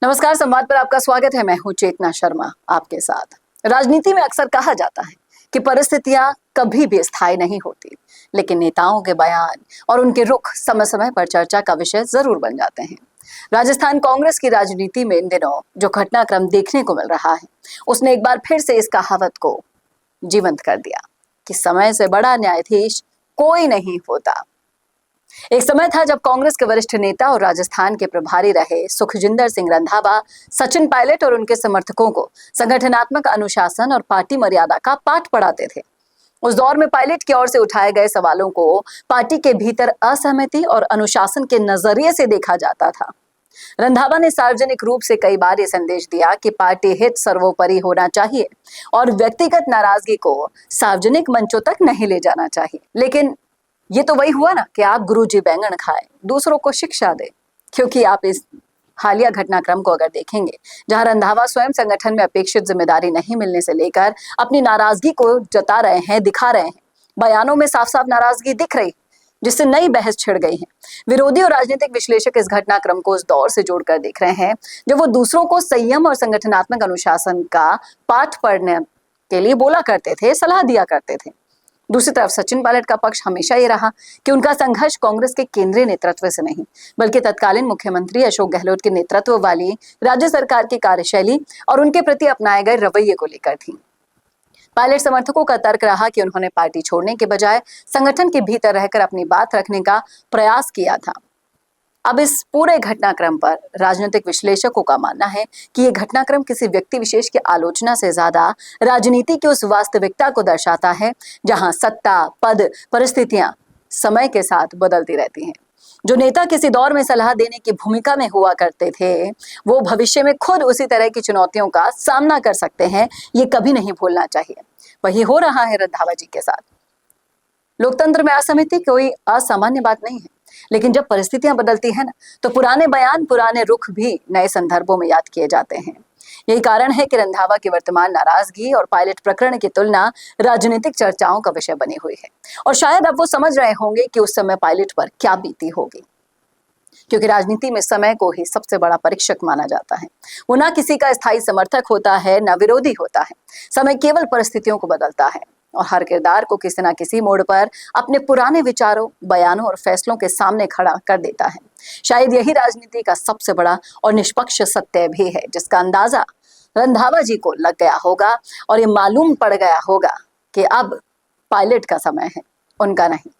नमस्कार, संवाद पर आपका स्वागत है। मैं हूं चेतना शर्मा आपके साथ। राजनीति में अक्सर कहा जाता है कि परिस्थितियां कभी भी स्थायी नहीं होती, लेकिन नेताओं के बयान और उनके रुख समय समय पर चर्चा का विषय जरूर बन जाते हैं। राजस्थान कांग्रेस की राजनीति में इन दिनों जो घटनाक्रम देखने को मिल रहा है, उसने एक बार फिर से इस कहावत को जीवंत कर दिया कि समय से बड़ा न्यायाधीश कोई नहीं होता। एक समय था जब कांग्रेस के वरिष्ठ नेता और राजस्थान के प्रभारी रहे सुखजिंदर सिंह रंधावा सचिन पायलट और उनके समर्थकों को संगठनात्मक अनुशासन और पार्टी मर्यादा का पाठ पढ़ाते थे। उस दौर में पायलट की ओर से उठाए गए सवालों को पार्टी के भीतर असहमति और अनुशासन के नजरिए से देखा जाता था। रंधावा ने सार्वजनिक रूप से कई बार ये संदेश दिया कि पार्टी हित सर्वोपरि होना चाहिए और व्यक्तिगत नाराजगी को सार्वजनिक मंचों तक नहीं ले जाना चाहिए। लेकिन ये तो वही हुआ ना कि आप गुरुजी बैंगन खाए, दूसरों को शिक्षा दे। क्योंकि आप इस हालिया घटनाक्रम को अगर देखेंगे, जहां रंधावा स्वयं संगठन में अपेक्षित जिम्मेदारी नहीं मिलने से लेकर अपनी नाराजगी को जता रहे हैं, दिखा रहे हैं। बयानों में साफ साफ नाराजगी दिख रही, जिससे नई बहस छिड़ गई है। विरोधी और राजनीतिक विश्लेषक इस घटनाक्रम को उस दौर से जोड़कर देख रहे हैं जब वो दूसरों को संयम और संगठनात्मक अनुशासन का पाठ पढ़ने के लिए बोला करते थे, सलाह दिया करते थे। दूसरी तरफ सचिन पायलट का पक्ष हमेशा ये रहा कि उनका संघर्ष कांग्रेस के केंद्रीय नेतृत्व से नहीं, बल्कि तत्कालीन मुख्यमंत्री अशोक गहलोत के नेतृत्व वाली राज्य सरकार की कार्यशैली और उनके प्रति अपनाए गए रवैये को लेकर थी। पायलट समर्थकों का तर्क रहा कि उन्होंने पार्टी छोड़ने के बजाय संगठन के भीतर रहकर अपनी बात रखने का प्रयास किया था। अब इस पूरे घटनाक्रम पर राजनीतिक विश्लेषकों का मानना है कि यह घटनाक्रम किसी व्यक्ति विशेष की आलोचना से ज्यादा राजनीति की उस वास्तविकता को दर्शाता है जहां सत्ता, पद, परिस्थितियां समय के साथ बदलती रहती हैं। जो नेता किसी दौर में सलाह देने की भूमिका में हुआ करते थे, वो भविष्य में खुद उसी तरह की चुनौतियों का सामना कर सकते हैं। ये कभी नहीं भूलना चाहिए। वही हो रहा है रंधावा जी के साथ। लोकतंत्र में असहमति कोई असामान्य बात नहीं है, लेकिन जब परिस्थितियां बदलती हैं ना, तो पुराने बयान, पुराने रुख भी नए संदर्भों में याद किए जाते हैं। यही कारण है कि रंधावा की वर्तमान नाराजगी और पायलट प्रकरण की तुलना राजनीतिक चर्चाओं का विषय बनी हुई है। और शायद अब वो समझ रहे होंगे कि उस समय पायलट पर क्या बीती होगी, क्योंकि राजनीति में समय को ही सबसे बड़ा परीक्षक माना जाता है। वो ना किसी का स्थायी समर्थक होता है, ना विरोधी होता है। समय केवल परिस्थितियों को बदलता है और हर किरदार को किसी न किसी मोड़ पर अपने पुराने विचारों, बयानों और फैसलों के सामने खड़ा कर देता है। शायद यही राजनीति का सबसे बड़ा और निष्पक्ष सत्य भी है, जिसका अंदाजा रंधावा जी को लग गया होगा और ये मालूम पड़ गया होगा कि अब पायलट का समय है, उनका नहीं।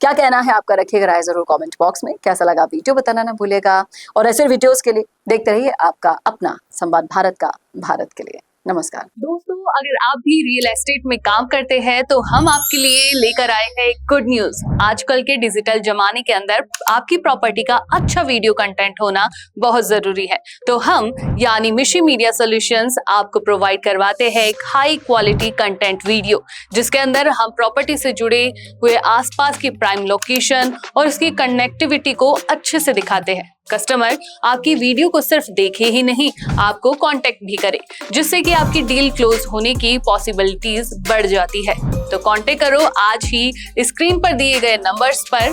क्या कहना है आपका? रखिएगा राय जरूर कमेंट बॉक्स में। कैसा लगा वीडियो बताना ना भूलिएगा और ऐसे वीडियोस के लिए देखते रहिए आपका अपना संवाद भारत का, भारत के लिए। नमस्कार दोस्तों, अगर आप भी रियल एस्टेट में काम करते हैं तो हम आपके लिए लेकर आए हैं एक गुड न्यूज। आजकल के डिजिटल जमाने के अंदर आपकी प्रॉपर्टी का अच्छा वीडियो कंटेंट होना बहुत जरूरी है। तो हम यानी मिशी मीडिया सॉल्यूशंस आपको प्रोवाइड करवाते हैं एक हाई क्वालिटी कंटेंट वीडियो, जिसके अंदर हम प्रॉपर्टी से जुड़े हुए आसपास की प्राइम लोकेशन और उसकी कनेक्टिविटी को अच्छे से दिखाते हैं। कस्टमर आपकी वीडियो को सिर्फ देखे ही नहीं, आपको कांटेक्ट भी करे, जिससे कि आपकी डील क्लोज होने की पॉसिबिलिटीज बढ़ जाती है। तो कांटेक्ट करो आज ही स्क्रीन पर दिए गए नंबर्स पर